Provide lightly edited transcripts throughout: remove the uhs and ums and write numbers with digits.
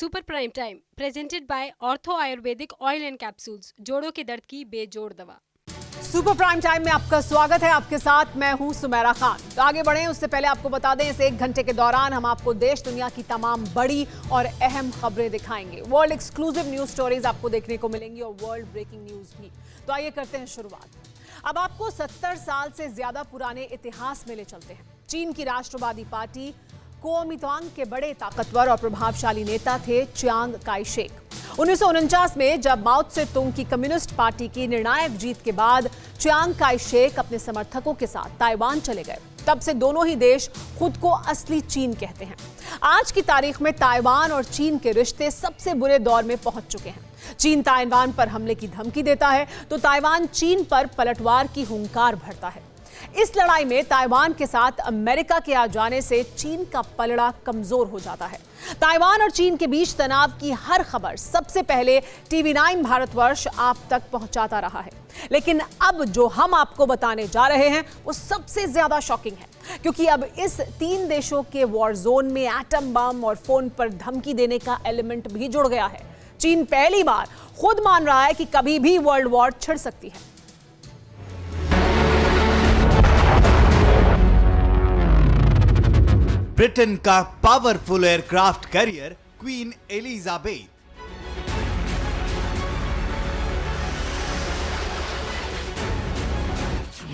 Super prime time presented by ortho Ayurvedic oil and capsules, जोड़ों के दर्द की बेजोड़ दवा। सुपर प्राइम टाइम में आपका स्वागत है। आपके साथ मैं हूं सुमेरा खान। तो आगे बढ़ें उससे पहले आपको बता दें, इस 1 घंटे के दौरान हम आपको देश दुनिया की तमाम बड़ी और अहम खबरें दिखाएंगे। वर्ल्ड एक्सक्लूसिव न्यूज स्टोरीज आपको देखने को मिलेंगी और वर्ल्ड ब्रेकिंग न्यूज भी। तो आइए करते हैं शुरुआत। अब आपको 70 साल से ज्यादा पुराने इतिहास में ले चलते हैं। चीन की राष्ट्रवादी पार्टी कुओमितांग के बड़े ताकतवर और प्रभावशाली नेता थे चियांग काई शेक। 1949 में जब माओ त्से तुंग की कम्युनिस्ट पार्टी की निर्णायक जीत के बाद चियांग काई शेक अपने समर्थकों के साथ ताइवान चले गए। तब से दोनों ही देश खुद को असली चीन कहते हैं। आज की तारीख में ताइवान और चीन के रिश्ते सबसे बुरे दौर में पहुंच चुके हैं। चीन ताइवान पर हमले की धमकी देता है तो ताइवान चीन पर पलटवार की हुंकार भरता है। इस लड़ाई में ताइवान के साथ अमेरिका के आ जाने से चीन का पलड़ा कमजोर हो जाता है। ताइवान और चीन के बीच तनाव की हर खबर सबसे पहले TV9 भारतवर्ष आप तक पहुंचाता रहा है। लेकिन अब जो हम आपको बताने जा रहे हैं वो सबसे ज्यादा शॉकिंग है, क्योंकि अब इस 3 देशों के वॉर जोन में एटम बम और फोन पर धमकी देने का एलिमेंट भी जुड़ गया है। चीन पहली बार खुद मान रहा है कि कभी भी वर्ल्ड वॉर छिड़ सकती है। ब्रिटेन का powerful aircraft carrier Queen Elizabeth,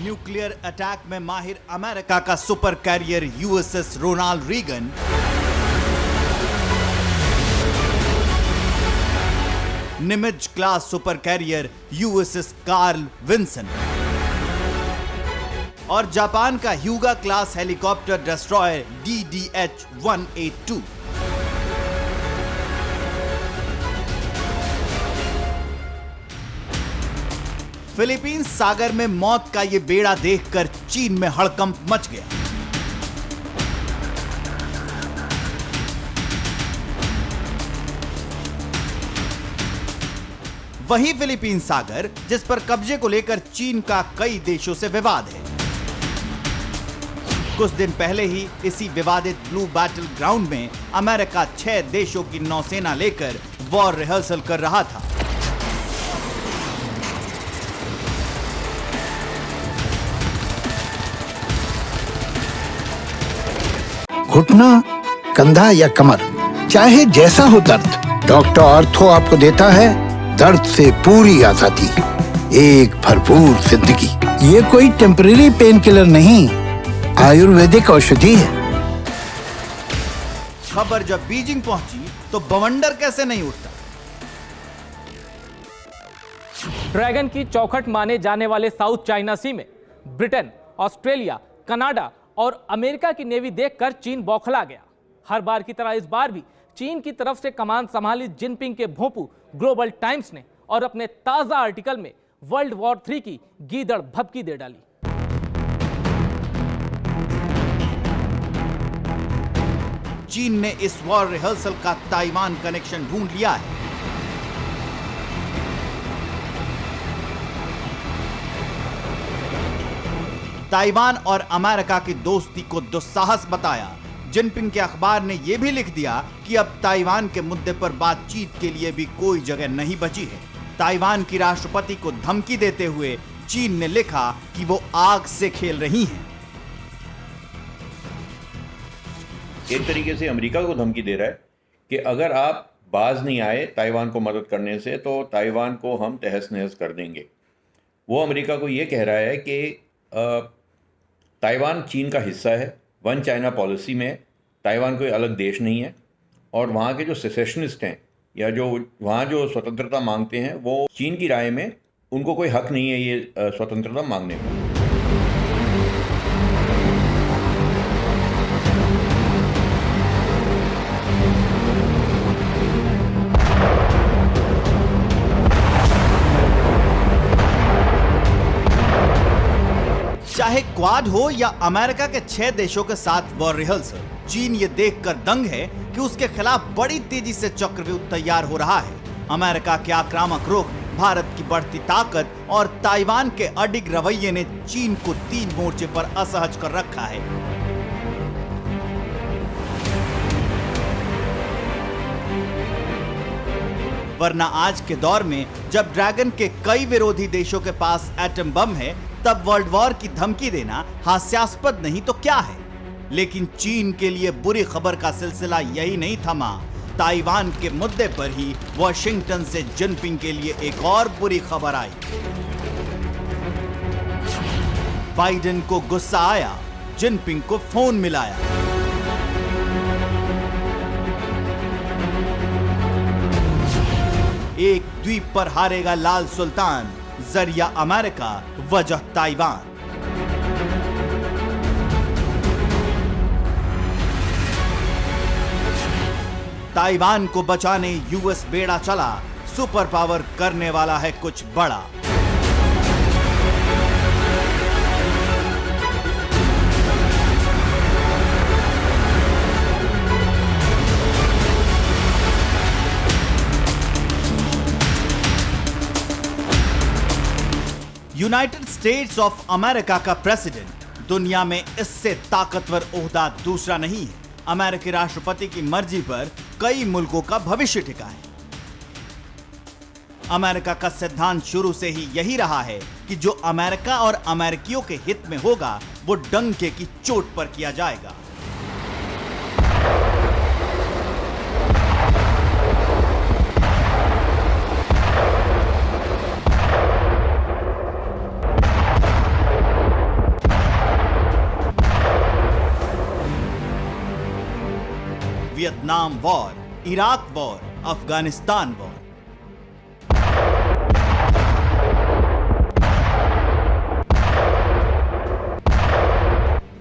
nuclear attack में माहिर अमेरिका का super carrier USS Ronald Reagan, Nimitz class super carrier USS Carl Vinson और जापान का Hyuga class helicopter destroyer DDH-182। Philippines सागर में मौत का यह बेड़ा देखकर चीन में हड़कंप मच गया। वही फिलीपींस सागर जिस पर कब्जे को लेकर चीन का कई देशों से विवाद है। कुछ दिन पहले ही इसी विवादित ब्लू बैटल ग्राउंड में अमेरिका 6 देशों की नौसेना लेकर वॉर रिहर्सल कर रहा था। घुटना, कंधा या कमर, चाहे जैसा हो दर्द, डॉक्टर ऑर्थो आपको देता है दर्द से पूरी आजादी, एक भरपूर जिंदगी। ये कोई टेम्परेरी पेन किलर नहीं, आयुर्वेदिक औषधि है। खबर जब बीजिंग पहुंची तो बवंडर कैसे नहीं उठता। ड्रैगन की चौखट माने जाने वाले साउथ चाइना सी में ब्रिटेन, ऑस्ट्रेलिया, कनाडा और अमेरिका की नेवी देखकर चीन बौखला गया। हर बार की तरह इस बार भी चीन की तरफ से कमान संभाली जिनपिंग के भोंपू ग्लोबल टाइम्स ने और अपने ताजा आर्टिकल में वर्ल्ड वॉर 3 की गीदड़ भभकी दे डाली। चीन ने इस वॉर रिहर्सल का ताइवान कनेक्शन ढूंढ लिया है। ताइवान और अमेरिका की दोस्ती को दुस्साहस बताया। जिनपिंग के अखबार ने यह भी लिख दिया कि अब ताइवान के मुद्दे पर बातचीत के लिए भी कोई जगह नहीं बची है। ताइवान की राष्ट्रपति को धमकी देते हुए चीन ने लिखा कि वो आग से खेल रही हैं। एक तरीके से अमेरिका को धमकी दे रहा है कि अगर आप बाज नहीं आए ताइवान को मदद करने से तो ताइवान को हम तहस नहस कर देंगे। वो अमेरिका को ये कह रहा है कि ताइवान चीन का हिस्सा है, वन चाइना पॉलिसी में ताइवान कोई अलग देश नहीं है, और वहाँ के जो सेसेशनिस्ट हैं या जो वहाँ जो स्वतंत्रता मांगते हैं वो चीन की राय में उनको कोई हक नहीं है ये स्वतंत्रता मांगने का। चाहे क्वाड हो या अमेरिका के 6 देशों के साथ वॉर रिहर्सल, चीन ये देखकर दंग है कि उसके खिलाफ बड़ी तेजी से चक्रव्यूह तैयार हो रहा है। अमेरिका के आक्रामक रुख, भारत की बढ़ती ताकत और ताइवान के अडिग रवैये ने चीन को 3 मोर्चे पर असहज कर रखा है। वरना आज के दौर में जब ड्रैगन के कई विरोधी देशों के पास एटम बम है, तब वर्ल्ड वॉर की धमकी देना हास्यास्पद नहीं तो क्या है। लेकिन चीन के लिए बुरी खबर का सिलसिला यही नहीं थमा। ताइवान के मुद्दे पर ही वॉशिंगटन से जिनपिंग के लिए एक और बुरी खबर आई। बाइडेन को गुस्सा आया, जिनपिंग को फोन मिलाया। एक द्वीप पर हारेगा लाल सुल्तान, जरिया अमेरिका, वजह ताइवान। ताइवान को बचाने यूएस बेड़ा चला, सुपर पावर करने वाला है कुछ बड़ा। यूनाइटेड स्टेट्स ऑफ अमेरिका का प्रेसिडेंट दुनिया में इससे ताकतवर ओहदा दूसरा नहीं है। अमेरिकी राष्ट्रपति की मर्जी पर कई मुल्कों का भविष्य टिका है। अमेरिका का सिद्धांत शुरू से ही यही रहा है कि जो अमेरिका और अमेरिकियों के हित में होगा वो डंके की चोट पर किया जाएगा। Vietnam war, Iraq war, Afghanistan war.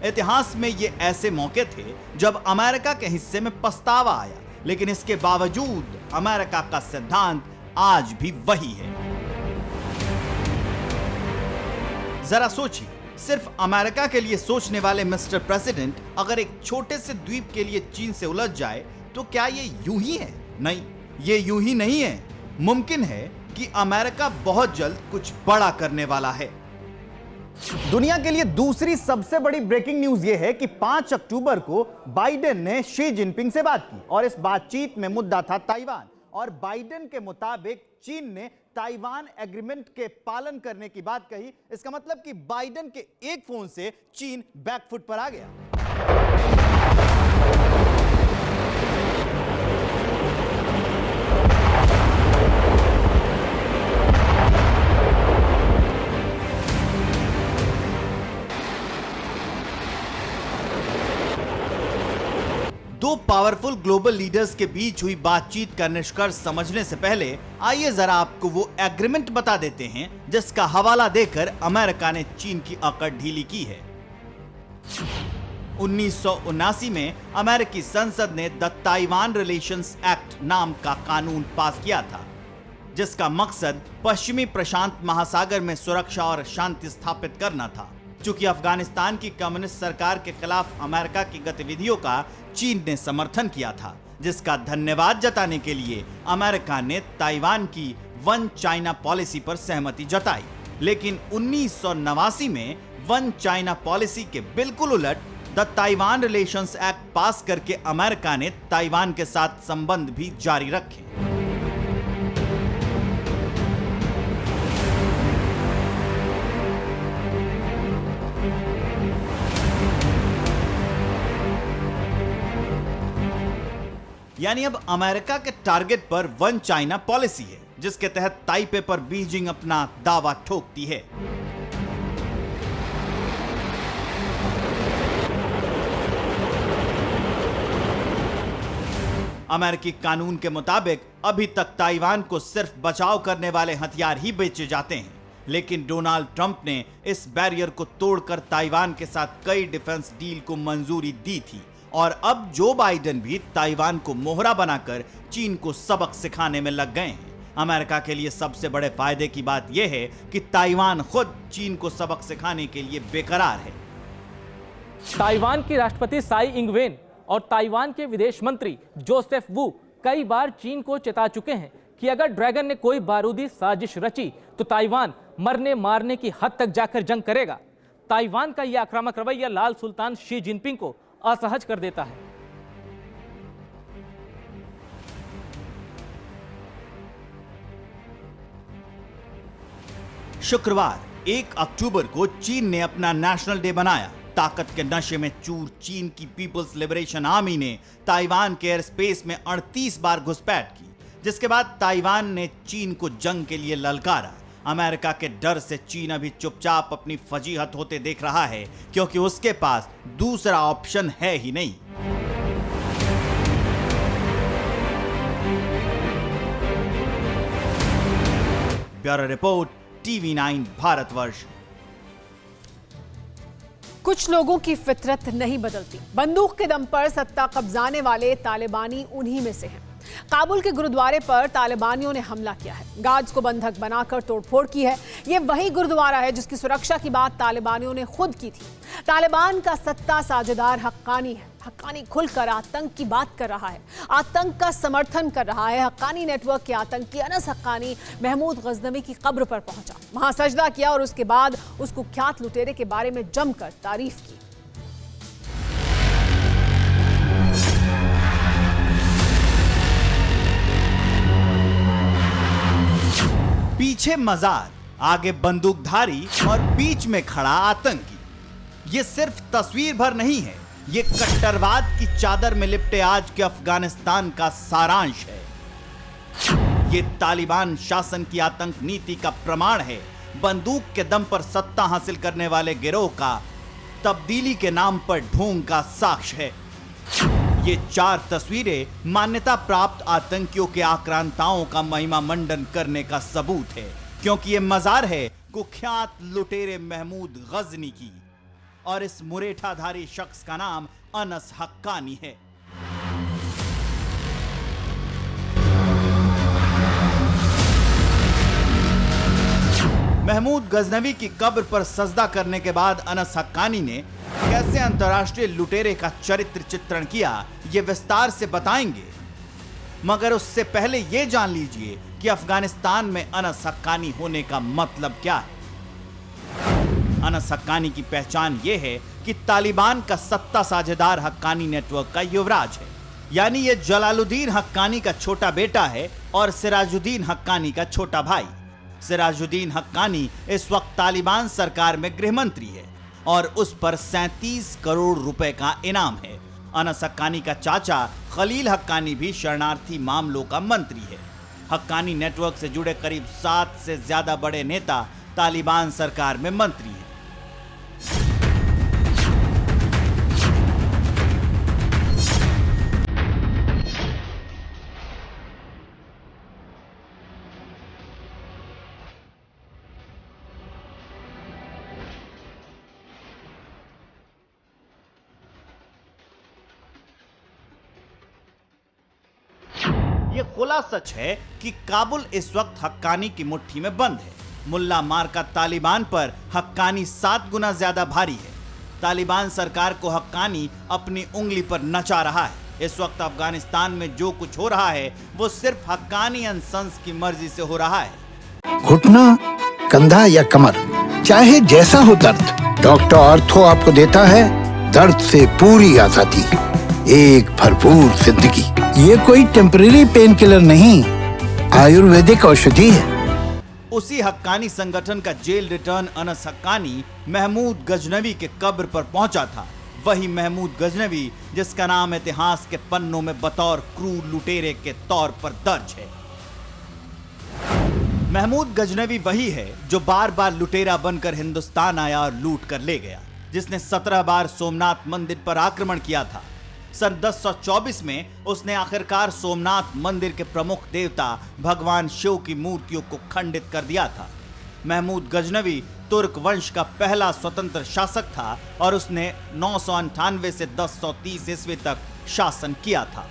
इतिहास में ये ऐसे मौके थे जब अमेरिका के हिस्से में पछतावा आया, लेकिन इसके बावजूद अमेरिका का सिद्धांत आज भी वही है। जरा सोचिए, सिर्फ अमेरिका के लिए सोचने वाले मिस्टर प्रेसिडेंट अगर एक छोटे से द्वीप के लिए चीन से उलझ जाए तो क्या ये यूं ही है? नहीं, ये यूं ही नहीं है। मुमकिन है कि अमेरिका बहुत जल्द कुछ बड़ा करने वाला है। दुनिया के लिए दूसरी सबसे बड़ी ब्रेकिंग न्यूज यह है कि 5 अक्टूबर को बाइडेन ने शी जिनपिंग से बात की और इस बातचीत में मुद्दा था ताइवान। और बाइडेन के मुताबिक चीन ने ताइवान एग्रीमेंट के पालन करने की बात कही। इसका मतलब कि बाइडेन के एक फोन से चीन बैकफुट पर आ गया। दो पावरफुल ग्लोबल लीडर्स के बीच हुई बातचीत का निष्कर्ष समझने से पहले आइए जरा आपको वो एग्रीमेंट बता देते हैं जिसका हवाला देकर अमेरिका ने चीन की अकड़ ढीली की है। 1979 में अमेरिकी संसद ने द ताइवान रिलेशंस एक्ट नाम का कानून पास किया था, जिसका मकसद पश्चिमी प्रशांत महासागर में सुरक्षा और शांति स्थापित करना था। चूंकि अफगानिस्तान की कम्युनिस्ट सरकार के खिलाफ अमेरिका की गतिविधियों का चीन ने समर्थन किया था, जिसका धन्यवाद जताने के लिए अमेरिका ने ताइवान की वन चाइना पॉलिसी पर सहमति जताई। लेकिन 1989 में वन चाइना पॉलिसी के बिल्कुल उलट द ताइवान रिलेशंस एक्ट पास करके अमेरिका ने ताइवान के साथ संबंध भी जारी रखे। यानी अब अमेरिका के टारगेट पर वन चाइना पॉलिसी है, जिसके तहत ताइपे पर बीजिंग अपना दावा ठोकती है। अमेरिकी कानून के मुताबिक अभी तक ताइवान को सिर्फ बचाव करने वाले हथियार ही बेचे जाते हैं, लेकिन डोनाल्ड ट्रंप ने इस बैरियर को तोड़कर ताइवान के साथ कई डिफेंस डील को मंजूरी दी थी। और अब जो बाइडेन भी ताइवान को मोहरा बनाकर चीन को सबक सिखाने में लग गए हैं। अमेरिका के लिए सबसे बड़े फायदे की बात यह है कि ताइवान खुद चीन को सबक सिखाने के लिए बेकरार है। ताइवान की राष्ट्रपति साई इंगवेन और ताइवान के विदेश मंत्री जोसेफ वू कई बार चीन को चेता चुके हैं कि अगर ड्रैगन ने कोई बारूदी साजिश रची तो ताइवान मरने मारने की हद तक जाकर जंग करेगा। ताइवान का यह आक्रामक रवैया लाल सुल्तान शी जिनपिंग को असहज कर देता है। शुक्रवार 1 अक्टूबर को चीन ने अपना नेशनल डे मनाया। ताकत के नशे में चूर चीन की पीपल्स लिबरेशन आर्मी ने ताइवान के एयर स्पेस में 38 बार घुसपैठ की, जिसके बाद ताइवान ने चीन को जंग के लिए ललकारा। अमेरिका के डर से चीन अभी चुपचाप अपनी फजीहत होते देख रहा है, क्योंकि उसके पास दूसरा ऑप्शन है ही नहीं। Bureau report, TV9 Bharatvarsh. कुछ लोगों की फितरत नहीं बदलती। बंदूक के दम पर सत्ता कब्जाने वाले तालिबानी उन्हीं में से हैं। काबुल के गुरुद्वारे पर तालिबानियों ने हमला किया है, गार्ड्स को बंधक बनाकर तोड़फोड़ की है। यह वही गुरुद्वारा है जिसकी सुरक्षा की बात तालिबानियों ने खुद की थी। तालिबान का सत्ता साझेदार हक्कानी है। हक्कानी खुलकर आतंक की बात कर रहा है, आतंक का समर्थन कर रहा है। हक्कानी नेटवर्क के आतंकी अनस हक्कानी महमूद गजनवी की कब्र पर पहुंचा, वहां सजदा किया और उसके बाद उस कुख्यात लुटेरे के बारे में जमकर तारीफ की। पीछे मजार, आगे बंदूकधारी और बीच में खड़ा आतंकी। ये सिर्फ तस्वीर भर नहीं है, ये कट्टरवाद की चादर में लिपटे आज के अफगानिस्तान का सारांश है। ये तालिबान शासन की आतंक नीति का प्रमाण है। बंदूक के दम पर सत्ता हासिल करने वाले गिरोह का तब्दीली के नाम पर ढोंग का साक्ष्य है। ये 4 तस्वीरें मान्यता प्राप्त आतंकियों के आक्रांताओं का महिमा मंडन करने का सबूत है, क्योंकि ये मजार है कुख्यात लुटेरे महमूद गजनी की, और इस मुरेठाधारी शख्स का नाम अनस हक्कानी है। महमूद गजनवी की कब्र पर सजदा करने के बाद अनस हक्कानी ने कैसे अंतर्राष्ट्रीय लुटेरे का चरित्र चित्रण किया, ये विस्तार से बताएंगे। मगर उससे पहले ये जान लीजिए कि अफगानिस्तान में अनस हक्कानी होने का मतलब क्या है। अनस हक्कानी की पहचान ये है कि तालिबान का सत्ता साझेदार हक्कानी नेटवर्क का युवराज है, यानी ये जलालुद्दीन हक्कानी का छोटा बेटा है और सिराजुद्दीन हक्कानी का छोटा भाई। सिराजुद्दीन हक्कानी इस वक्त तालिबान सरकार में गृह मंत्री है और उस पर 37 करोड़ रुपए का इनाम है। अनस हक्कानी का चाचा खलील हक्कानी भी शरणार्थी मामलों का मंत्री है। हक्कानी नेटवर्क से जुड़े करीब 7 से ज्यादा बड़े नेता तालिबान सरकार में मंत्री हैं। ये खुला सच है कि काबुल इस वक्त हक्कानी की मुट्ठी में बंद है। मुल्ला मार का तालिबान पर हक्कानी 7 गुना ज्यादा भारी है। तालिबान सरकार को हक्कानी अपनी उंगली पर नचा रहा है। इस वक्त अफगानिस्तान में जो कुछ हो रहा है वो सिर्फ हक्कानी अंसंस की मर्जी से हो रहा है। घुटना, कंधा या कमर, चाहे जैसा हो दर्द, डॉक्टर ऑर्थो आपको देता है दर्द से पूरी आजादी, एक भरपूर जिंदगी। ये कोई टेम्परेरी पेन किलर नहीं, आयुर्वेदिक औषधि है। उसी हक्कानी संगठन का जेल रिटर्न अनस हक्कानी महमूद गजनवी के कब्र पर पहुंचा था। वही महमूद गजनवी जिसका नाम इतिहास के पन्नों में बतौर क्रूर लुटेरे के तौर पर दर्ज है। महमूद गजनवी वही है जो बार बार लुटेरा बनकर हिंदुस्तान आया और लूट कर ले गया, जिसने 17 बार सोमनाथ मंदिर पर आक्रमण किया था। सन 1024 में उसने आखिरकार सोमनाथ मंदिर के प्रमुख देवता भगवान शिव की मूर्तियों को खंडित कर दिया था। महमूद गजनवी तुर्क वंश का पहला स्वतंत्र शासक था और उसने 998 से 1030 ईस्वी तक शासन किया था।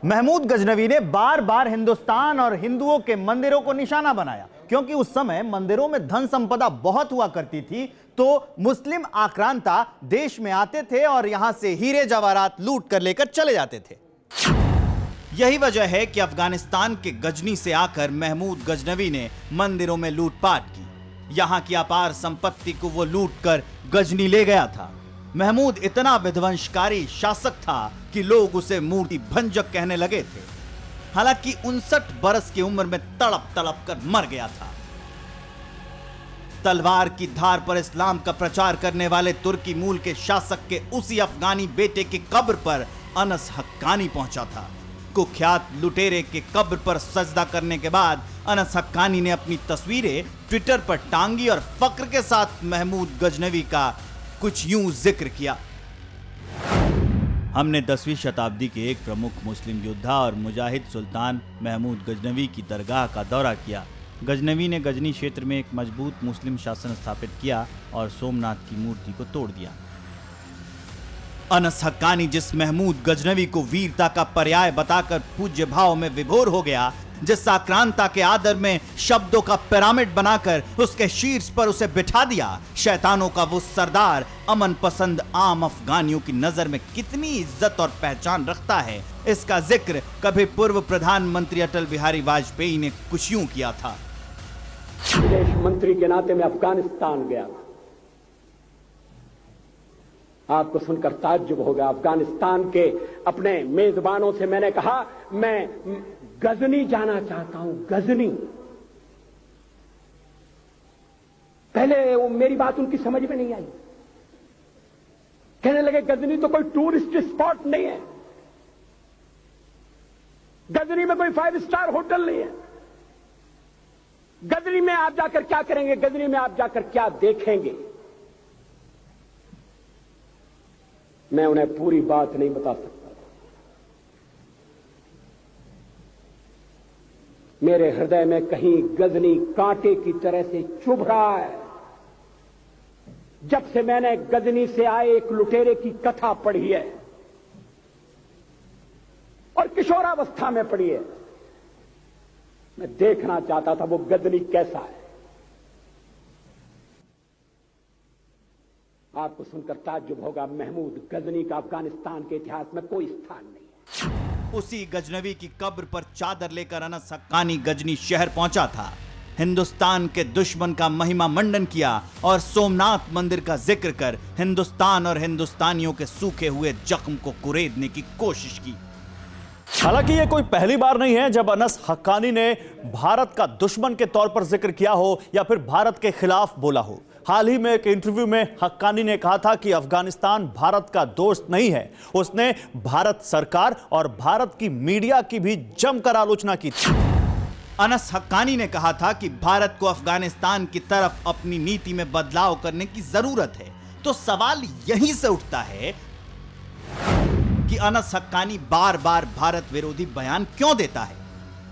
महमूद गजनवी ने बार बार हिंदुस्तान और हिंदुओं के मंदिरों को निशाना बनाया, क्योंकि उस समय मंदिरों में धन संपदा बहुत हुआ करती थी, तो मुस्लिम आक्रांता देश में आते थे और यहां से हीरे जवाहरात लूट कर लेकर चले जाते थे। यही वजह है कि अफगानिस्तान के गजनी से आकर महमूद गजनवी ने मंदिरों में लूटपाट की। यहां की अपार संपत्ति को वो लूट कर गजनी ले गया था। महमूद इतना विध्वंसकारी शासक था कि लोग उसे मूर्ति भंजक कहने लगे थे। हालांकि 59 बरस की उम्र में तड़प तड़प कर मर गया था। तलवार की धार पर इस्लाम का प्रचार करने वाले तुर्की मूल के शासक के उसी अफगानी बेटे की कब्र पर अनस हक्कानी पहुंचा था। कुख्यात लुटेरे के कब्र पर सजदा करने के बाद अनस हक्कानी ने अपनी तस्वीरें ट्विटर पर टांगी और फक्र के साथ महमूद गजनवी का कुछ यूं जिक्र किया। हमने 10वीं शताब्दी के एक प्रमुख मुस्लिम योद्धा और मुजाहिद सुल्तान महमूद गजनवी की दरगाह का दौरा किया। गजनवी ने गजनी क्षेत्र में एक मजबूत मुस्लिम शासन स्थापित किया और सोमनाथ की मूर्ति को तोड़ दिया। अनस हक्कानी जिस महमूद गजनवी को वीरता का पर्याय बताकर पूज्य भाव में विभोर हो गया, जिस आक्रांता के आदर में शब्दों का पिरामिड बनाकर उसके शीर्ष पर उसे बिठा दिया, शैतानों का वो सरदार अमन पसंद आम अफगानियों की नजर में कितनी इज्जत और पहचान रखता है, इसका जिक्र कभी पूर्व प्रधानमंत्री अटल बिहारी वाजपेयी ने कुछ यूं किया था। विदेश मंत्री के नाते मैं अफगानिस्तान गया, आपको सुनकर ताज्जुब होगा। अफगानिस्तान के अपने मेजबानों से मैंने कहा मैं गजनी जाना चाहता हूं, गजनी। पहले वो मेरी बात उनकी समझ में नहीं आई, कहने लगे गजनी तो कोई टूरिस्ट स्पॉट नहीं है, गजनी में कोई 5 स्टार होटल नहीं है, गजनी में आप जाकर क्या करेंगे, गजनी में आप जाकर क्या देखेंगे। मैं उन्हें पूरी बात नहीं बता सकता। मेरे हृदय में कहीं गजनी कांटे की तरह से चुभ रहा है। जब से मैंने गजनी से आए एक लुटेरे की कथा पढ़ी है और किशोरावस्था में पढ़ी है, मैं देखना चाहता था वो गजनी कैसा है। आपको सुनकर ताज्जुब होगा, महमूद गजनी का अफगानिस्तान के इतिहास में कोई स्थान नहीं है। उसी गजनवी की कब्र पर चादर लेकर अनस हक्कानी गजनी शहर पहुंचा था, हिंदुस्तान के दुश्मन का महिमा मंडन किया और सोमनाथ मंदिर का जिक्र कर हिंदुस्तान और हिंदुस्तानियों के सूखे हुए जख्म को कुरेदने की कोशिश की। हालांकि ये कोई पहली बार नहीं है जब अनस हक्कानी ने भारत का दुश्मन के तौर पर जिक्र किया हो या फिर भारत के खिलाफ बोला हो। हाल ही में एक इंटरव्यू में हक्कानी ने कहा था कि अफगानिस्तान भारत का दोस्त नहीं है। उसने भारत सरकार और भारत की मीडिया की भी जमकर आलोचना की थी। अनस हक्कानी ने कहा था कि भारत को अफगानिस्तान की तरफ अपनी नीति में बदलाव करने की जरूरत है। तो सवाल यहीं से उठता है कि अनस हक्कानी बार बार भारत विरोधी बयान क्यों देता है?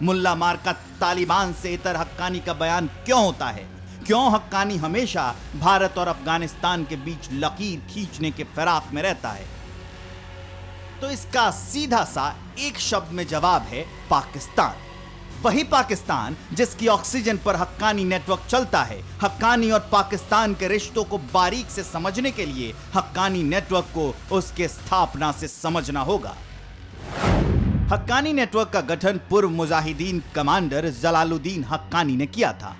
मुल्ला मार का तालिबान से इतर हक्कानी का बयान क्यों होता है? क्यों हक्कानी हमेशा भारत और अफगानिस्तान के बीच लकीर खींचने के फिराक में रहता है? तो इसका सीधा सा एक शब्द में जवाब है पाकिस्तान। वही पाकिस्तान जिसकी ऑक्सीजन पर हक्कानी नेटवर्क चलता है। हक्कानी और पाकिस्तान के रिश्तों को बारीक से समझने के लिए हक्कानी नेटवर्क को उसके स्थापना से समझना होगा। हक्कानी नेटवर्क का गठन पूर्व मुजाहिदीन कमांडर जलालुद्दीन हक्कानी ने किया था।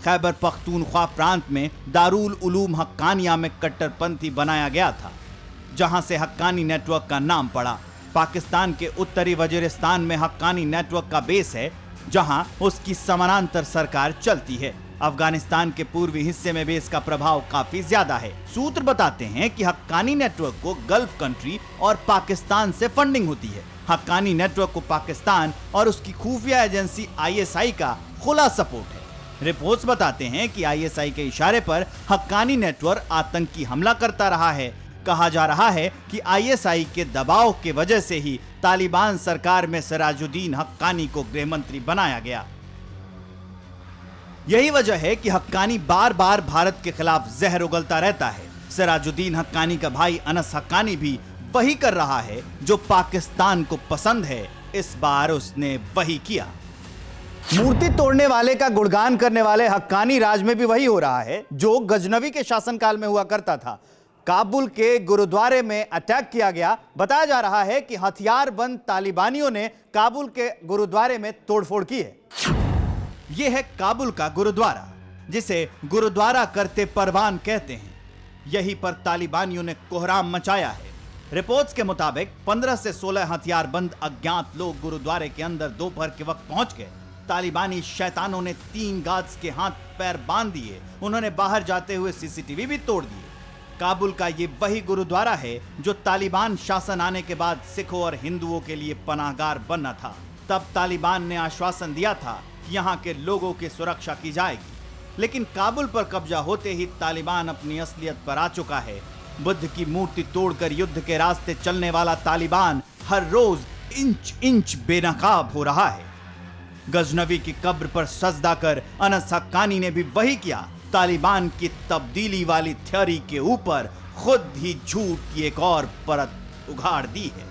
खैबर पख्तूनख्वा प्रांत में दारुल उलूम हक्कानिया में कट्टरपंथी बनाया गया था, जहां से हक्कानी नेटवर्क का नाम पड़ा। पाकिस्तान के उत्तरी वजीरिस्तान में हक्कानी नेटवर्क का बेस है, जहां उसकी समानांतर सरकार चलती है। अफगानिस्तान के पूर्वी हिस्से में भी इसका प्रभाव काफी ज्यादा है। सूत्र बताते हैं कि हक्कानी नेटवर्क को गल्फ कंट्री और पाकिस्तान से फंडिंग होती है। हक्कानी नेटवर्क को पाकिस्तान और उसकी खुफिया एजेंसी ISI का खुला सपोर्ट है। रिपोर्ट्स बताते हैं कि ISI के इशारे पर हक्कानी नेटवर्क आतंकी हमला करता रहा है। कहा जा रहा है कि ISI के दबाव के वजह से ही तालिबान सरकार में सिराजुद्दीन हक्कानी को गृह मंत्री बनाया गया। यही वजह है कि हक्कानी बार बार भारत के खिलाफ जहर उगलता रहता है। सिराजुद्दीन हक्कानी का भाई अनस हक्कानी भी वही कर रहा है जो पाकिस्तान को पसंद है। इस बार उसने वही किया। मूर्ति तोड़ने वाले का गुणगान करने वाले हक्कानी राज में भी वही हो रहा है जो गजनवी के शासनकाल में हुआ करता था। काबुल के गुरुद्वारे में अटैक किया गया। बताया जा रहा है कि हथियारबंद तालिबानियों ने काबुल के गुरुद्वारे में तोड़फोड़ की है। यह है काबुल का गुरुद्वारा, जिसे गुरुद्वारा करते परवान कहते हैं। यहीं पर तालिबानियों ने कोहराम मचाया है। रिपोर्ट्स के मुताबिक 15 से 16 हथियारबंद अज्ञात लोग गुरुद्वारे के अंदर दोपहर के वक्त पहुंच गए। तालिबानी शैतानों ने 3 गार्ड्स के हाथ पैर बांध दिए, उन्होंने बाहर जाते हुए सीसीटीवी भी तोड़ दिए। काबुल का ये वही गुरुद्वारा है जो तालिबान शासन आने के बाद सिखों और हिंदुओं के लिए पनाहगार बना था। तब तालिबान ने आश्वासन दिया था कि यहाँ के लोगों की सुरक्षा की जाएगी, लेकिन काबुल पर कब्जा होते ही तालिबान अपनी असलियत पर आ चुका है। बुद्ध की मूर्ति तोड़कर युद्ध के रास्ते चलने वाला तालिबान हर रोज इंच इंच बेनकाब हो रहा है। गजनवी की कब्र पर सजदा कर अनस हक्कानी ने भी वही किया। तालिबान की तब्दीली वाली थ्योरी के ऊपर खुद ही झूठ की एक और परत उघाड़ दी है।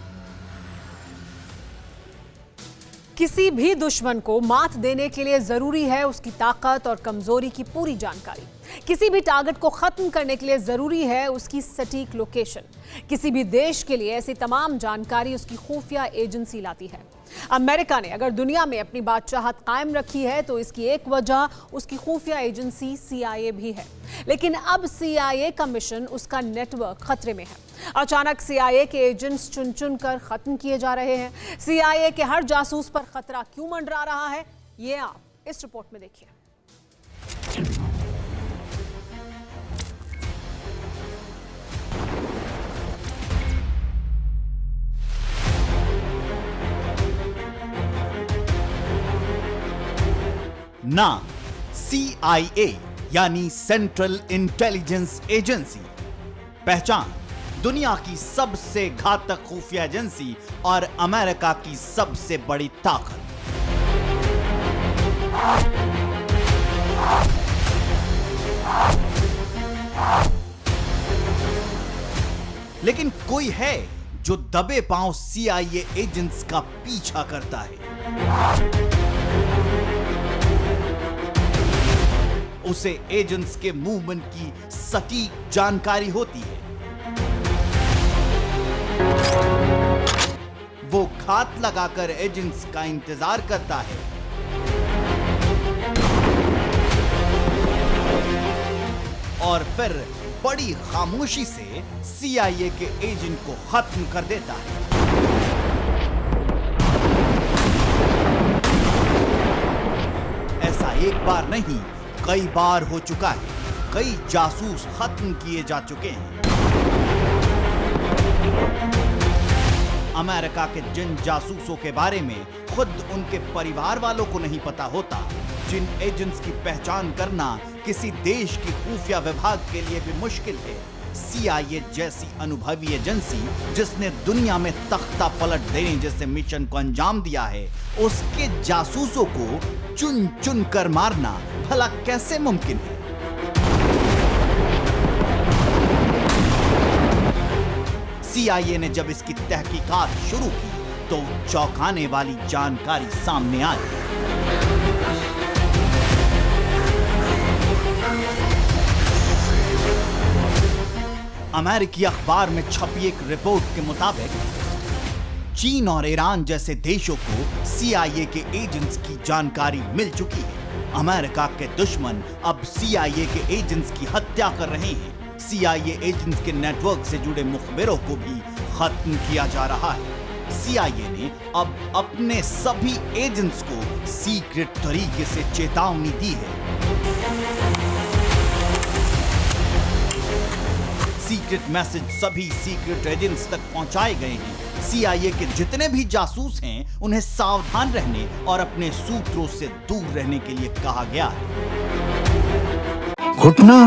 किसी भी दुश्मन को मात देने के लिए जरूरी है उसकी ताकत और कमजोरी की पूरी जानकारी। किसी भी टारगेट को खत्म करने के लिए जरूरी है उसकी सटीक लोकेशन। किसी भी देश के लिए ऐसी तमाम जानकारी उसकी खुफिया एजेंसी लाती है। अमेरिका ने अगर दुनिया में अपनी बादशाहत कायम रखी है तो इसकी एक वजह उसकी खुफिया एजेंसी CIA भी है। लेकिन अब CIA का मिशन, उसका नेटवर्क खतरे में है। अचानक CIA के एजेंट्स चुन चुन कर खत्म किए जा रहे हैं। CIA के हर जासूस पर खतरा क्यों मंडरा रहा है, ये आप इस रिपोर्ट में देखिए। नाम CIA यानी सेंट्रल इंटेलिजेंस एजेंसी। पहचान दुनिया की सबसे घातक खुफिया एजेंसी और अमेरिका की सबसे बड़ी ताकत। लेकिन कोई है जो दबे पांव CIA एजेंट्स का पीछा करता है। उसे एजेंट्स के मूवमेंट की सटीक जानकारी होती है। वो घात लगाकर एजेंट्स का इंतजार करता है और फिर बड़ी खामोशी से CIA के एजेंट को खत्म कर देता है। ऐसा एक बार नहीं, कई बार हो चुका है। कई जासूस खत्म किए जा चुके हैं। अमेरिका के जिन जासूसों के बारे में खुद उनके परिवार वालों को नहीं पता होता, जिन एजेंट्स की पहचान करना किसी देश की खुफिया विभाग के लिए भी मुश्किल है, CIA जैसी अनुभवी एजेंसी जिसने दुनिया में तख्ता पलट देने जैसे मिशन को अंजाम दिया है, उसके जासूसों को चुन चुन कर मारना भला कैसे मुमकिन है? CIA ने जब इसकी तहकीकात शुरू की तो चौंकाने वाली जानकारी सामने आई। अमेरिकी अखबार में छपी एक रिपोर्ट के मुताबिक चीन और ईरान जैसे देशों को CIA के एजेंट्स की जानकारी मिल चुकी है। अमेरिका के दुश्मन अब CIA के एजेंट्स की हत्या कर रहे हैं। CIA एजेंट्स के नेटवर्क से जुड़े मुखबिरों को भी खत्म किया जा रहा है। CIA ने अब अपने सभी एजेंट्स को सीक्रेट तरीके से चेतावनी दी है। सीक्रेट मैसेज सभी सीक्रेट एजेंट्स तक पहुंचाए गए हैं। CIA के जितने भी जासूस हैं उन्हें सावधान रहने और अपने सूत्रों से दूर रहने के लिए कहा गया है। घुटना,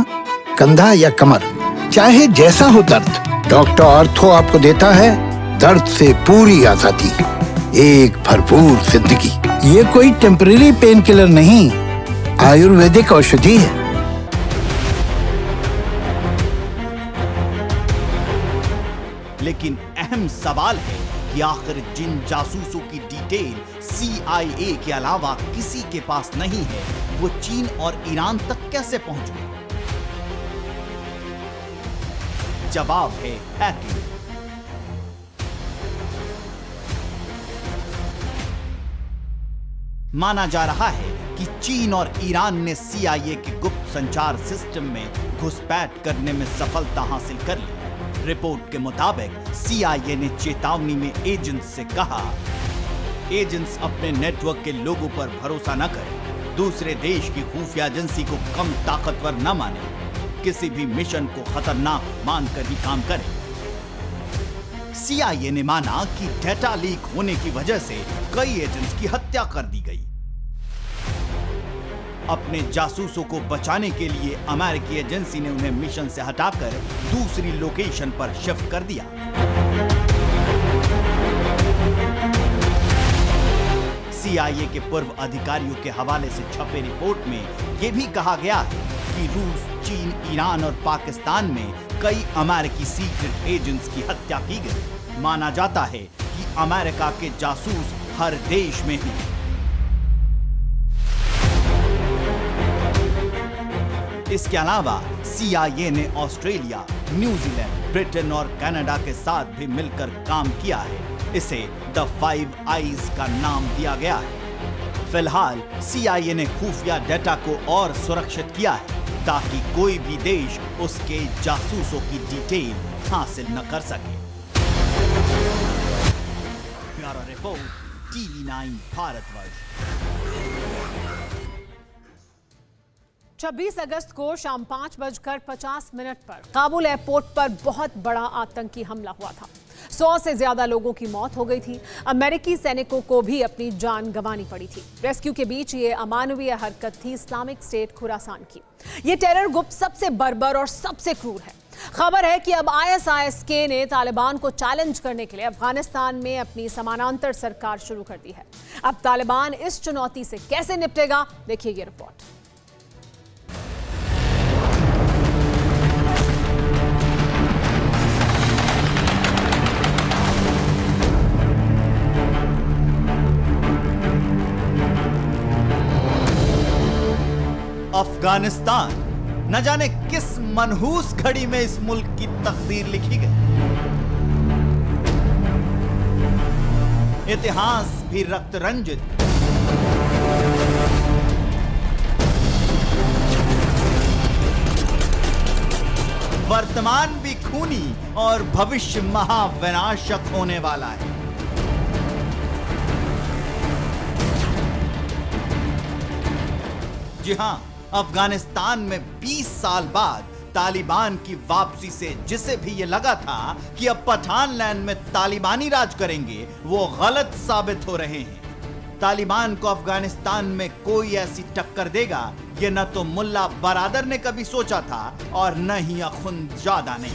कंधा या कमर, चाहे जैसा हो दर्द, डॉक्टर ऑर्थो आपको देता है दर्द से पूरी आजादी, एक भरपूर जिंदगी। ये कोई टेम्परेरी पेन किलर नहीं, आयुर्वेदिक औषधि है। लेकिन अहम सवाल है कि आखिर जिन जासूसों की डिटेल CIA के अलावा किसी के पास नहीं है, वो चीन और ईरान तक कैसे पहुंचे? जवाब है हैकिंग। माना जा रहा है कि चीन और ईरान ने CIA के गुप्त संचार सिस्टम में घुसपैठ करने में सफलता हासिल कर ली। रिपोर्ट के मुताबिक CIA ने चेतावनी में एजेंट से कहा, एजेंट्स अपने नेटवर्क के लोगों पर भरोसा न करें, दूसरे देश की खुफिया एजेंसी को कम ताकतवर न माने, किसी भी मिशन को खतरनाक मानकर ही काम करें। CIA ने माना कि डेटा लीक होने की वजह से कई एजेंट्स की हत्या कर दी गई। अपने जासूसों को बचाने के लिए अमेरिकी एजेंसी ने उन्हें मिशन से हटाकर दूसरी लोकेशन पर शिफ्ट कर दिया। CIA के पूर्व अधिकारियों के हवाले से छपे रिपोर्ट में यह भी कहा गया है कि रूस, चीन, ईरान और पाकिस्तान में कई अमेरिकी सीक्रेट एजेंट्स की हत्या की गई। माना जाता है कि अमेरिका के जासूस हर देश में हैं। इसके अलावा CIA ने ऑस्ट्रेलिया, न्यूजीलैंड, ब्रिटेन और कनाडा के साथ भी मिलकर काम किया है। इसे द 5 आईज का नाम दिया गया है। फिलहाल CIA ने खुफिया डेटा को और सुरक्षित किया है ताकि कोई भी देश उसके जासूसों की डिटेल हासिल न कर सके। Bureau report, TV9 Bharatvarsh. 26 अगस्त को शाम 5:50 पर काबुल एयरपोर्ट पर बहुत बड़ा आतंकी हमला हुआ था। 100 से ज्यादा लोगों की मौत हो गई थी। अमेरिकी सैनिकों को भी अपनी जान गंवानी पड़ी थी। रेस्क्यू के बीच ये अमानवीय हरकत थी इस्लामिक स्टेट खुरासान की। ये टेरर ग्रुप सबसे बर्बर और सबसे क्रूर है। खबर है कि अब ISIS-K ने तालिबान को चैलेंज करने के लिए अफगानिस्तान में अपनी समानांतर सरकार शुरू कर दी है। अब तालिबान इस चुनौती से कैसे निपटेगा, देखिए ये रिपोर्ट। अफगानिस्तान, न जाने किस मनहूस घड़ी में इस मुल्क की तकदीर लिखी गई। इतिहास भी रक्त रंजित, वर्तमान भी खूनी और भविष्य महाविनाशक होने वाला है। जी हां, अफगानिस्तान में 20 साल बाद तालिबान की वापसी से जिसे भी ये लगा था कि अब पठान लैंड में तालिबानी राज करेंगे, वो गलत साबित हो रहे हैं। तालिबान को अफगानिस्तान में कोई ऐसी टक्कर देगा, ये न तो मुल्ला बरादर ने कभी सोचा था और न ही अखुंदजादा ने।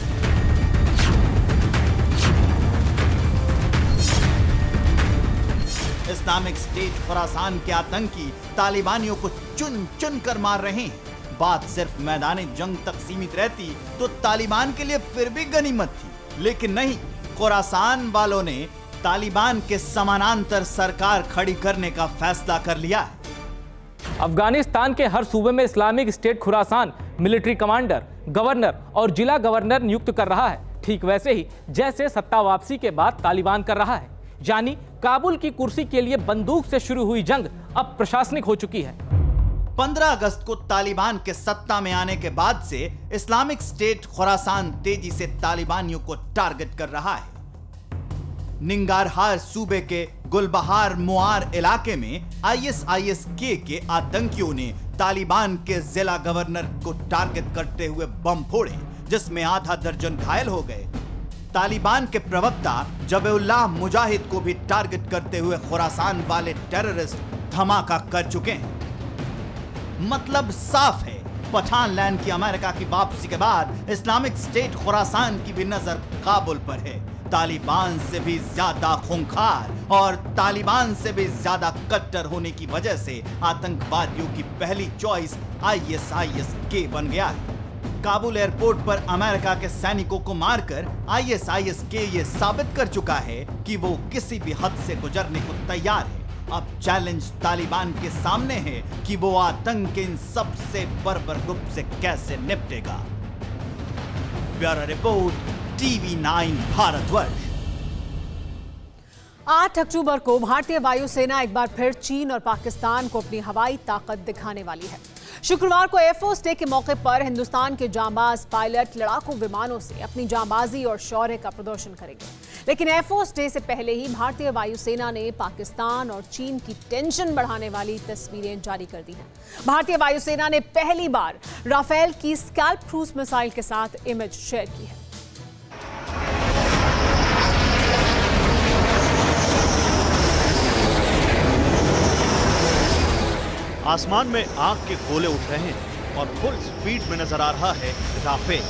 इस्लामिक स्टेट खुरासान के आतंकी तालिबानियों को चुन चुन कर मार रहे हैं। बात सिर्फ मैदानी जंग तक सीमित रहती तो तालिबान के लिए फिर भी गनीमत थी, लेकिन नहीं, खुरासान वालों ने तालिबान के समानांतर सरकार खड़ी करने का फैसला कर लिया है। अफगानिस्तान के हर सूबे में Islamic State Khorasan military commander, governor और जिला गवर्नर नियुक्त कर रहा है, ठीक वैसे ही जैसे सत्ता वापसी के बाद तालिबान कर रहा है। यानी काबुल की कुर्सी के लिए बंदूक से शुरू हुई जंग अब प्रशासनिक हो चुकी है। 15 अगस्त को तालिबान के सत्ता में आने के बाद से इस्लामिक स्टेट खुरासान तेजी से तालिबानियों को टारगेट कर रहा है। निंगारहार सूबे के गुलबहार मुआर इलाके में ISIS-K के आतंकियों ने तालिबान के जिला गवर्नर को टारगेट करते हुए बम फोड़े, जिसमें आधा दर्जन घायल हो गए। तालिबान के प्रवक्ता जबेउल्लाह मुजाहिद को भी टारगेट करते हुए खुरासान वाले टेररिस्ट धमाका कर चुके हैं। मतलब साफ है, पठान लैंड की अमेरिका की वापसी के बाद इस्लामिक स्टेट खुरासान की भी नजर काबुल पर है। तालिबान से भी ज्यादा खूंखार और तालिबान से भी ज्यादा कट्टर होने की वजह से आतंकवादियों की पहली चॉइस ISIS-K बन गया है। काबुल एयरपोर्ट पर अमेरिका के सैनिकों को मारकर ISIS-K ये साबित कर चुका है कि वो किसी भी हद से गुजरने को तैयार है। अब चैलेंज तालिबान के सामने है कि वो आतंक के इन सबसे बर्बर ग्रुप से कैसे निपटेगा। Bureau report, TV9 Bharatvarsh. 8 अक्टूबर को भारतीय वायुसेना एक बार फिर चीन और पाकिस्तान को अपनी हवाई ताकत दिखाने वाली है। शुक्रवार को एयरफोर्स डे के मौके पर हिंदुस्तान के जांबाज पायलट लड़ाकू विमानों से अपनी जांबाजी और शौर्य का प्रदर्शन करेंगे। लेकिन एयरफोर्स डे से पहले ही भारतीय वायुसेना ने पाकिस्तान और चीन की टेंशन बढ़ाने वाली तस्वीरें जारी कर दी हैं। भारतीय वायुसेना ने पहली बार राफेल की स्कैल्प क्रूज मिसाइल के साथ इमेज शेयर की है। आसमान में आग के गोले उठ रहे हैं और फुल स्पीड में नजर आ रहा है राफेल।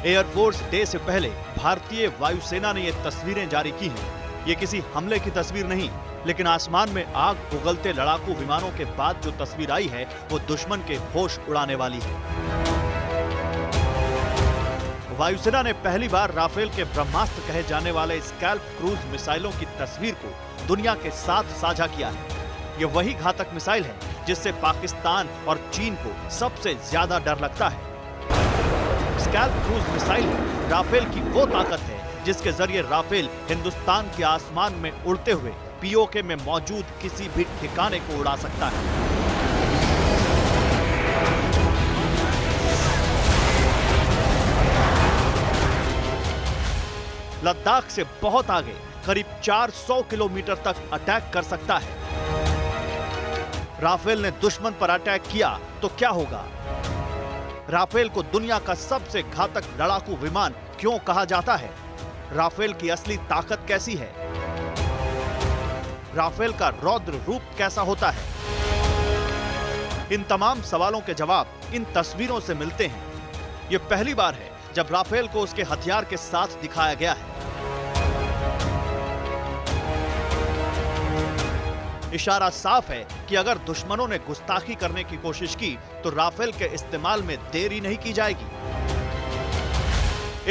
एयरफोर्स डे से पहले भारतीय वायुसेना ने ये तस्वीरें जारी की हैं। ये किसी हमले की तस्वीर नहीं, लेकिन आसमान में आग उगलते लड़ाकू विमानों के बाद जो तस्वीर आई है वो दुश्मन के होश उड़ाने वाली है। वायुसेना ने पहली बार राफेल के ब्रह्मास्त्र कहे जाने वाले स्कैल्प क्रूज मिसाइलों की तस्वीर को दुनिया के साथ साझा किया है। ये वही घातक मिसाइल है जिससे पाकिस्तान और चीन को सबसे ज्यादा डर लगता है। स्कैल्प क्रूज मिसाइल राफेल की वो ताकत है जिसके जरिए राफेल हिंदुस्तान के आसमान में उड़ते हुए पीओके में मौजूद किसी भी ठिकाने को उड़ा सकता है। लद्दाख से बहुत आगे करीब 400 किलोमीटर तक अटैक कर सकता है। राफेल ने दुश्मन पर अटैक किया तो क्या होगा? राफेल को दुनिया का सबसे घातक लड़ाकू विमान क्यों कहा जाता है? राफेल की असली ताकत कैसी है? राफेल का रौद्र रूप कैसा होता है? इन तमाम सवालों के जवाब इन तस्वीरों से मिलते हैं। यह पहली बार है जब राफेल को उसके हथियार के साथ दिखाया गया है। इशारा साफ है कि अगर दुश्मनों ने गुस्ताखी करने की कोशिश की तो राफेल के इस्तेमाल में देरी नहीं की जाएगी।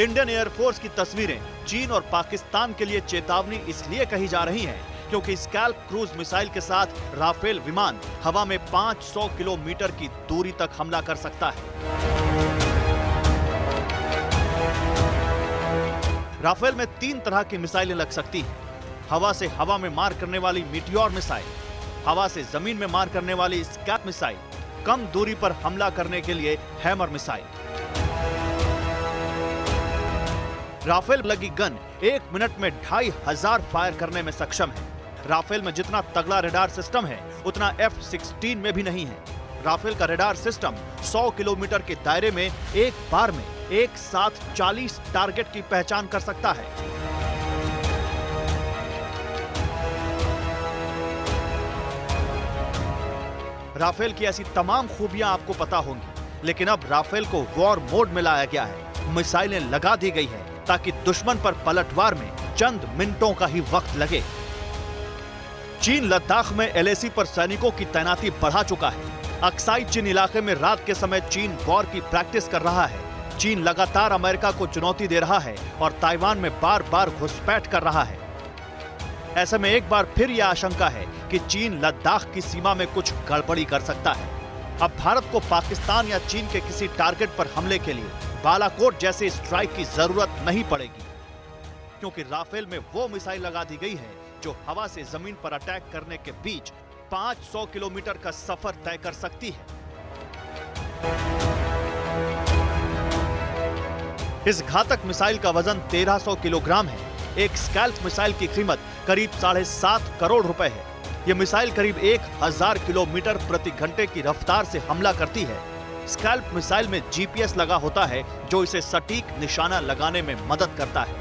इंडियन एयरफोर्स की तस्वीरें चीन और पाकिस्तान के लिए चेतावनी इसलिए कही जा रही हैं क्योंकि स्कैल्प क्रूज मिसाइल के साथ राफेल विमान हवा में 500 किलोमीटर की दूरी तक हमला कर सकता है। राफेल में 3 तरह की मिसाइलें लग सकती हैं। हवा से हवा में मार करने वाली मीटियोर मिसाइल, हवा से जमीन में मार करने वाली स्कैल्प मिसाइल, कम दूरी पर हमला करने के लिए हैमर मिसाइल। राफेल लगी गन 1 मिनट में 2500 फायर करने में सक्षम है। राफेल में जितना तगड़ा रडार सिस्टम है उतना F-16 में भी नहीं है। राफेल का रडार सिस्टम 100 किलोमीटर के दायरे में एक बार में एक साथ 40 टारगेट की पहचान कर सकता है। राफेल की ऐसी तमाम खूबियां आपको पता होंगी, लेकिन अब राफेल को वॉर मोड में लाया गया है। मिसाइलें लगा दी गई है ताकि दुश्मन पर पलटवार में चंद मिनटों का ही वक्त लगे। चीन लद्दाख में LAC पर सैनिकों की तैनाती बढ़ा चुका है। अक्साई चीन इलाके में रात के समय चीन वॉर की प्रैक्टिस कर रहा है। चीन लगातार अमेरिका को चुनौती दे रहा है और ताइवान में बार-बार घुसपैठ कर रहा है। ऐसे में एक बार फिर यह आशंका है कि चीन लद्दाख की सीमा में कुछ गड़बड़ी कर सकता है। अब भारत को पाकिस्तान या चीन के किसी टारगेट पर हमले के लिए बालाकोट जैसे स्ट्राइक की जरूरत नहीं पड़ेगी, क्योंकि राफेल में वो मिसाइल लगा दी गई है जो हवा से जमीन पर अटैक करने के बीच 500 किलोमीटर का सफर तय कर सकती है। इस घातक मिसाइल का वजन 1300 किलोग्राम है। एक स्कैल्प मिसाइल की कीमत करीब 7.5 करोड़ रुपए है। यह मिसाइल करीब 1000 किलोमीटर प्रति घंटे की रफ्तार से हमला करती है। स्कैल्प मिसाइल में GPS लगा होता है जो इसे सटीक निशाना लगाने में मदद करता है।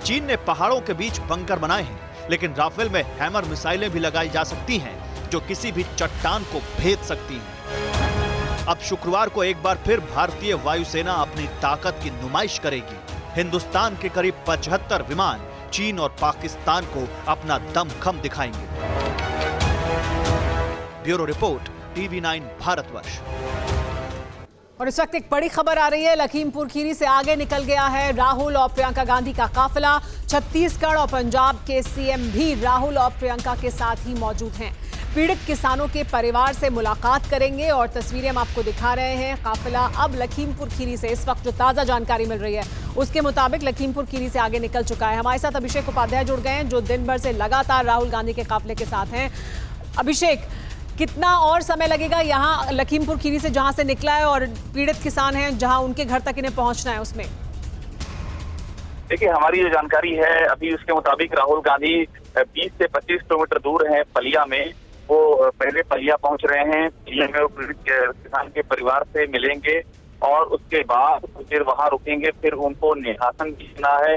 चीन ने पहाड़ों के बीच बंकर बनाए हैं, लेकिन राफेल में हैमर मिसाइलें भी लगाई जा सकती हैं जो किसी भी चट्टान को भेद सकती हैं। अब शुक्रवार को एक बार फिर भारतीय वायुसेना अपनी ताकत की नुमाइश करेगी। हिंदुस्तान के करीब 75 विमान चीन और पाकिस्तान को अपना दमखम दिखाएंगे। Bureau report, TV9 Bharatvarsh. और इस वक्त एक बड़ी खबर आ रही है। लखीमपुर खीरी से आगे निकल गया है राहुल और प्रियंका गांधी का काफिला। छत्तीसगढ़ और पंजाब के CM भी राहुल और प्रियंका के साथ ही मौजूद हैं। पीड़ित किसानों के परिवार से मुलाकात करेंगे और तस्वीरें हम आपको दिखा रहे हैं। काफिला अब लखीमपुर खीरी से, इस वक्त जो ताजा जानकारी मिल रही है उसके मुताबिक लखीमपुर खीरी से आगे निकल चुका है। हमारे साथ अभिषेक उपाध्याय जुड़ गए हैं जो दिन भर से लगातार राहुल गांधी के काफिले के साथ हैं। अभिषेक, कितना और समय लगेगा यहाँ लखीमपुर खीरी से जहां से निकला है और पीड़ित किसान हैं जहां उनके घर तक इन्हें पहुंचना है उसमें? देखिए, हमारी जो जानकारी है अभी उसके मुताबिक राहुल गांधी 20 से 25 किलोमीटर दूर है पलिया में। वो पहले पलिया पहुंच रहे हैं। पलिया में वो पीड़ित किसान के परिवार से मिलेंगे और उसके बाद फिर वहां रुकेंगे। फिर उनको निघासन भेजना है।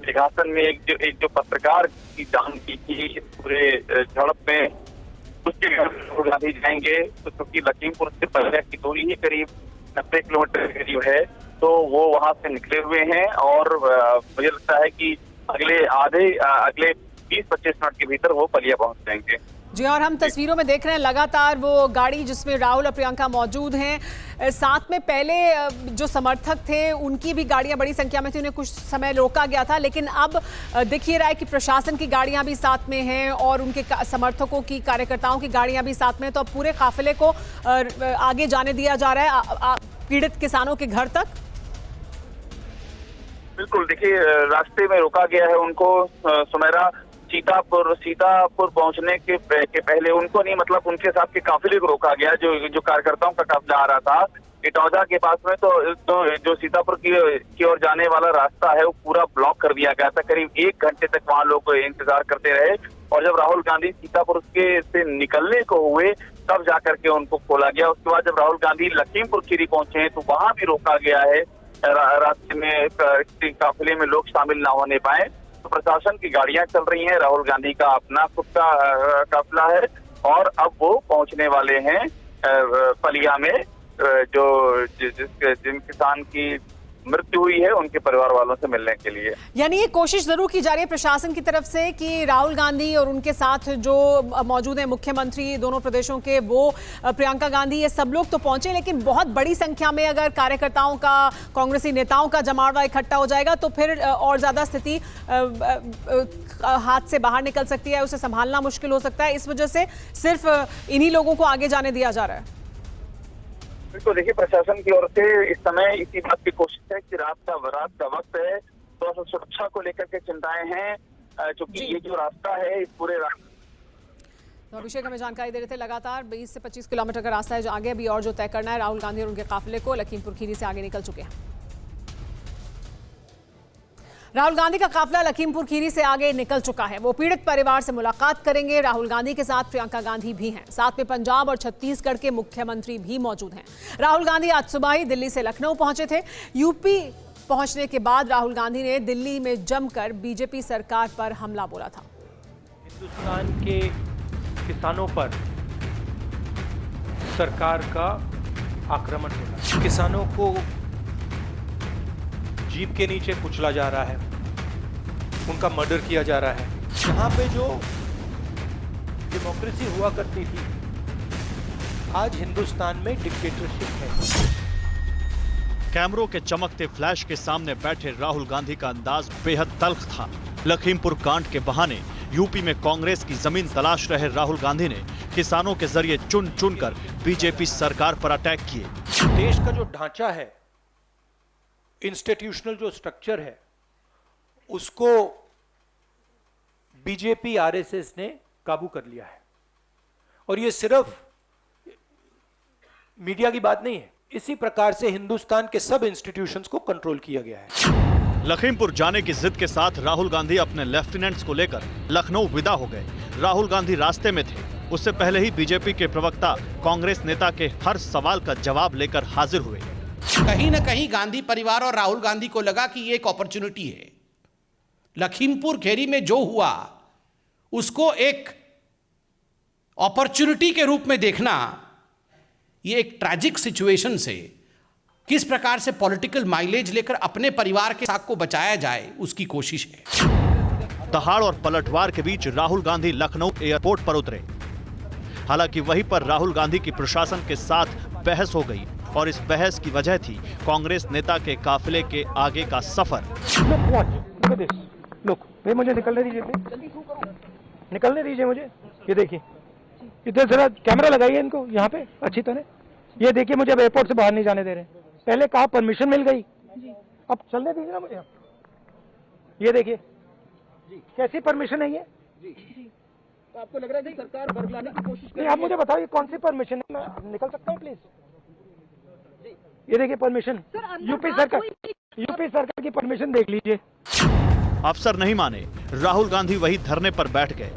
निघासन में एक जो पत्रकार की जान की थी इस पूरे झड़प में, उसके घर राहुल गांधी जाएंगे। तो क्योंकि लखीमपुर से पलिया की दूरी ही करीब 90 किलोमीटर के करीब है, तो वो वहां से निकले हुए हैं और मुझे लगता है कि अगले 20-25 मिनट के भीतर वो पलिया पहुंच जाएंगे। जी, और हम तस्वीरों में देख रहे हैं लगातार वो गाड़ी जिसमें राहुल और प्रियंका मौजूद हैं। साथ में पहले जो समर्थक थे उनकी भी गाड़ियां बड़ी संख्या में थी, उन्हें कुछ समय रोका गया था, लेकिन अब दिख ही रहा है कि प्रशासन की गाड़ियां भी साथ में हैं और उनके समर्थकों की, कार्यकर्ताओं की गाड़ियां भी साथ में। तो अब पूरे काफिले को आगे जाने दिया जा रहा है पीड़ित किसानों के घर तक। बिल्कुल, देखिए रास्ते में रोका गया है उनको। सुमेरा सीतापुर पहुंचने के पहले उनको नहीं, मतलब उनके साथ के काफिले को रोका गया। जो कार्यकर्ताओं का काफिला आ रहा था इटौजा के पास में, तो जो सीतापुर की ओर जाने वाला रास्ता है वो पूरा ब्लॉक कर दिया गया था। करीब 1 घंटे तक वहां लोग इंतजार करते रहे और जब राहुल गांधी सीतापुर से निकलने को हुए तब जाकर के उनको खोला गया। उसके बाद जब राहुल गांधी लखीमपुर खीरी पहुंचे तो वहां भी रोका गया है। रास्ते में काफिले में लोग शामिल ना होने पाए, तो प्रशासन की गाड़ियां चल रही हैं। राहुल गांधी का अपना खुद का काफिला है और अब वो पहुंचने वाले हैं पलिया में। जिन किसान की मृत्यु हुई है उनके परिवार वालों से मिलने के लिए। यानी ये कोशिश जरूर की जा रही है प्रशासन की तरफ से कि राहुल गांधी और उनके साथ जो मौजूद हैं मुख्यमंत्री दोनों प्रदेशों के, वो प्रियंका गांधी, ये सब लोग तो पहुंचे, लेकिन बहुत बड़ी संख्या में अगर कार्यकर्ताओं का, कांग्रेसी नेताओं का जमावड़ा इकट्ठा हो जाएगा तो फिर और ज्यादा स्थिति हाथ से बाहर निकल सकती है, उसे संभालना मुश्किल हो सकता है। इस वजह से सिर्फ इन्हीं लोगों को आगे जाने दिया जा रहा है। तो देखिए, प्रशासन की ओर से इस समय इसी बात की कोशिश है कि रात का वक्त है, तो सुरक्षा को लेकर के चिंताएं हैं, क्योंकि ये जो रास्ता है इस पूरे तो अभिषेक हमें जानकारी दे रहे थे लगातार 20 से 25 किलोमीटर का रास्ता है जो आगे अभी और जो तय करना है। राहुल गांधी और उनके काफिले को लखीमपुर खीरी से आगे निकल चुके हैं। राहुल गांधी का काफिला लखीमपुर खीरी से आगे निकल चुका है। वो पीड़ित परिवार से मुलाकात करेंगे। राहुल गांधी के साथ प्रियंका गांधी भी हैं। साथ में पंजाब और छत्तीसगढ़ के मुख्यमंत्री भी मौजूद हैं। राहुल गांधी आज सुबह ही दिल्ली से लखनऊ पहुंचे थे। यूपी पहुंचने के बाद राहुल गांधी ने दिल्ली में जमकर बीजेपी सरकार पर हमला बोला था। हिंदुस्तान के किसानों पर सरकार का आक्रमण हो रहा है। किसानों को जीप के नीचे कुचला जा रहा है, उनका मर्डर किया जा रहा है। यहाँ पे जो डेमोक्रेसी हुआ करती थी, आज हिंदुस्तान में डिक्टेटरशिप है। कैमरों के चमकते फ्लैश के सामने बैठे राहुल गांधी का अंदाज बेहद तल्ख था। लखीमपुर कांड के बहाने यूपी में कांग्रेस की जमीन तलाश रहे राहुल गांधी ने किसानों के जरिए चुन चुनकर बीजेपी सरकार पर अटैक किए। देश का जो ढांचा है, इंस्टीट्यूशनल जो स्ट्रक्चर है, उसको बीजेपी आरएसएस ने काबू कर लिया है। और ये सिर्फ मीडिया की बात नहीं है, इसी प्रकार से हिंदुस्तान के सब इंस्टीट्यूशंस को कंट्रोल किया गया है। लखीमपुर जाने की जिद के साथ राहुल गांधी अपने लेफ्टिनेंट्स को लेकर लखनऊ विदा हो गए। राहुल गांधी रास्ते में थे, उससे पहले ही बीजेपी के प्रवक्ता कांग्रेस नेता के हर सवाल का जवाब लेकर हाजिर हुए। कहीं न कहीं गांधी परिवार और राहुल गांधी को लगा कि ये एक अपॉर्चुनिटी है। लखीमपुर खीरी में जो हुआ उसको एक अपॉर्चुनिटी के रूप में देखना, ये एक ट्रैजिक सिचुएशन से किस प्रकार से पॉलिटिकल माइलेज लेकर अपने परिवार के साथ को बचाया जाए, उसकी कोशिश है। दहाड़ और पलटवार के बीच राहुल गांधी लखनऊ एयरपोर्ट पर उतरे। हालांकि वहीं पर राहुल गांधी की प्रशासन के साथ बहस हो गई और इस बहस की वजह थी कांग्रेस नेता के काफिले के आगे का सफर। मुझे निकलने दीजिए मुझे। ये देखिए, इधर जरा कैमरा लगाइए इनको यहाँ पे अच्छी तरह। ये देखिए मुझे अब एयरपोर्ट से बाहर नहीं जाने दे रहे। पहले कहा परमिशन मिल गई, अब चलने दीजिए ना मुझे। ये देखिए कैसी परमिशन है ये। तो आपको लग रहा है कि सरकार बरगलाने की कोशिश कर रही है? आप मुझे बताओ ये कौन सी परमिशन है, मैं निकल सकता हूँ प्लीज? ये देखिए परमिशन, यूपी सरकार की परमिशन देख लीजिए। अफसर नहीं माने, राहुल गांधी वही धरने पर बैठ गए।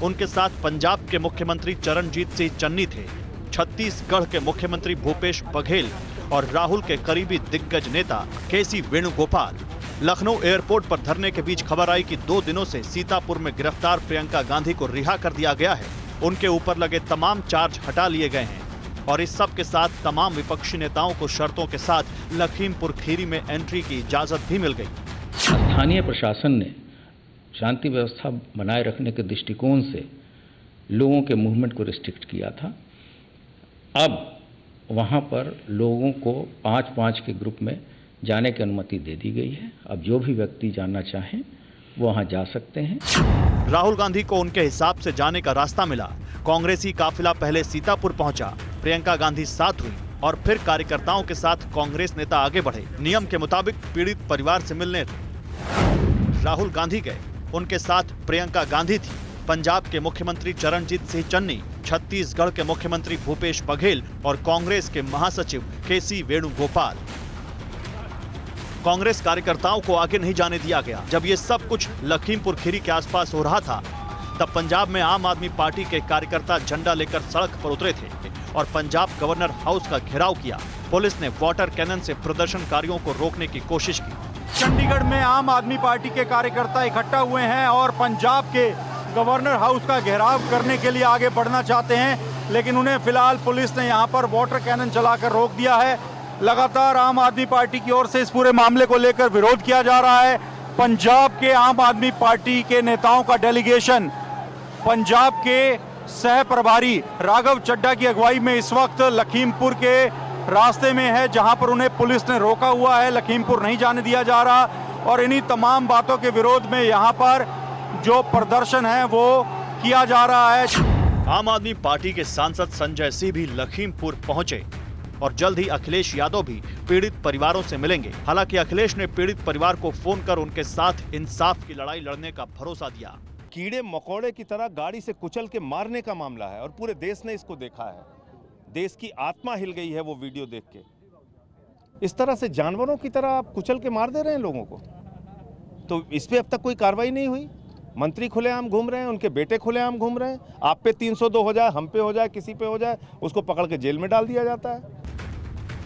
उनके साथ पंजाब के मुख्यमंत्री चरणजीत सिंह चन्नी थे, छत्तीसगढ़ के मुख्यमंत्री भूपेश बघेल और राहुल के करीबी दिग्गज नेता केसी वेणुगोपाल। लखनऊ एयरपोर्ट पर धरने के बीच खबर आई कि 2 दिनों से सीतापुर में गिरफ्तार प्रियंका गांधी को रिहा कर दिया गया है। उनके ऊपर लगे तमाम चार्ज हटा लिए गए हैं और इस सब के साथ तमाम विपक्षी नेताओं को शर्तों के साथ लखीमपुर खीरी में एंट्री की इजाजत भी मिल गई। स्थानीय प्रशासन ने शांति व्यवस्था बनाए रखने के दृष्टिकोण से लोगों के मूवमेंट को रिस्ट्रिक्ट किया था। अब वहां पर लोगों को 5-5 के ग्रुप में जाने की अनुमति दे दी गई है। अब जो भी व्यक्ति जाना चाहें वो वहां जा सकते हैं। राहुल गांधी को उनके हिसाब से जाने का रास्ता मिला। कांग्रेसी काफिला पहले सीतापुर पहुंचा, प्रियंका गांधी साथ हुई और फिर कार्यकर्ताओं के साथ कांग्रेस नेता आगे बढ़े। नियम के मुताबिक पीड़ित परिवार से मिलने राहुल गांधी गए। उनके साथ प्रियंका गांधी थी, पंजाब के मुख्यमंत्री चरणजीत सिंह चन्नी, छत्तीसगढ़ के मुख्यमंत्री भूपेश बघेल और कांग्रेस के महासचिव केसी वेणुगोपाल। कांग्रेस कार्यकर्ताओं को आगे नहीं जाने दिया गया। जब ये सब कुछ लखीमपुर खीरी के आसपास हो रहा था, तब पंजाब में आम आदमी पार्टी के कार्यकर्ता झंडा लेकर सड़क पर उतरे थे और पंजाब गवर्नर हाउस का घेराव किया। पुलिस ने वाटर कैनन से प्रदर्शनकारियों को रोकने की कोशिश की। चंडीगढ़ में आम आदमी पार्टी के कार्यकर्ता इकट्ठा हुए हैं और पंजाब के गवर्नर हाउस का घेराव करने के लिए आगे बढ़ना चाहते हैं, लेकिन उन्हें फिलहाल पुलिस ने यहां पर वाटर कैनन चलाकर रोक दिया है। लगातार आम आदमी पार्टी की ओर से इस पूरे मामले को लेकर विरोध किया जा रहा है। पंजाब के आम आदमी पार्टी के नेताओं का डेलीगेशन पंजाब के सह प्रभारी राघव चड्ढा की अगुवाई में इस वक्त लखीमपुर के रास्ते में है, जहां पर उन्हें पुलिस ने रोका हुआ है। लखीमपुर नहीं जाने दिया जा रहा और इन्हीं तमाम बातों के विरोध में यहां पर जो प्रदर्शन है वो किया जा रहा है। आम आदमी पार्टी के सांसद संजय सिंह भी लखीमपुर पहुंचे और जल्द ही अखिलेश यादव भी पीड़ित परिवारों से मिलेंगे। हालांकि अखिलेश ने पीड़ित परिवार को फोन कर उनके साथ इंसाफ की लड़ाई लड़ने का भरोसा दिया। कीड़े मकोड़े की तरह गाड़ी से कुचल के मारने का मामला है और पूरे देश ने इसको देखा है। देश की आत्मा हिल गई है वो वीडियो देख के। इस तरह से जानवरों की तरह आप कुचल के मार दे रहे हैं लोगों को, तो इस पे अब तक कोई कार्रवाई नहीं हुई। मंत्री खुलेआम घूम रहे हैं, उनके बेटे खुलेआम घूम रहे हैं। आप पे 302 हो जाए, हम पे हो जाए, किसी पे हो जाए, उसको पकड़ के जेल में डाल दिया जाता है।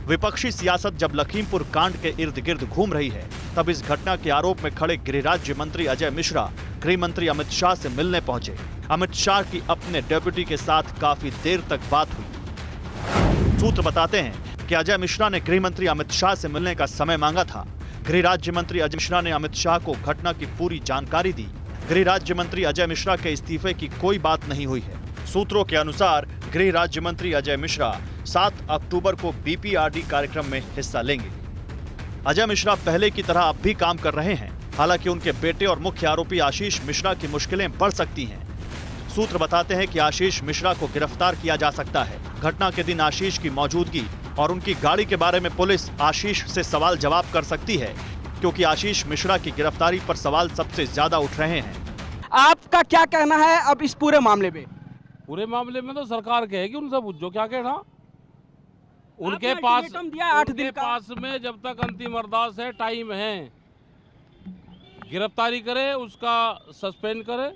विपक्षी सियासत जब लखीमपुर कांड के इर्द गिर्द घूम रही है, तब इस घटना के आरोप में खड़े गृह राज्य मंत्री अजय मिश्रा गृह मंत्री अमित शाह से मिलने पहुंचे। अमित शाह की अपने डेप्यूटी के साथ काफी देर तक बात हुई। सूत्र बताते हैं कि अजय मिश्रा ने गृह मंत्री अमित शाह से मिलने का समय मांगा था। गृह राज्य मंत्री अजय मिश्रा ने अमित शाह को घटना की पूरी जानकारी दी। गृह राज्य मंत्री अजय मिश्रा के इस्तीफे की कोई बात नहीं हुई है। सूत्रों के अनुसार गृह राज्य मंत्री अजय मिश्रा 7 अक्टूबर को बीपीआरडी कार्यक्रम में हिस्सा लेंगे। अजय मिश्रा पहले की तरह अब भी काम कर रहे हैं। हालांकि उनके बेटे और मुख्य आरोपी आशीष मिश्रा की मुश्किलें बढ़ सकती हैं। सूत्र बताते हैं कि आशीष मिश्रा को गिरफ्तार किया जा सकता है। घटना के दिन आशीष की मौजूदगी और उनकी गाड़ी के बारे में पुलिस आशीष से सवाल जवाब कर सकती है, क्योंकि आशीष मिश्रा की गिरफ्तारी पर सवाल सबसे ज्यादा उठ रहे हैं। आपका क्या कहना है अब इस पूरे मामले में? पूरे मामले में तो सरकार कहेगी, उनसे पूछो क्या कहना। उनके पास दिया 8 दिन का पास में जब तक अंतिम अरदास है, टाइम है। गिरफ्तारी करे, उसका सस्पेंड करे,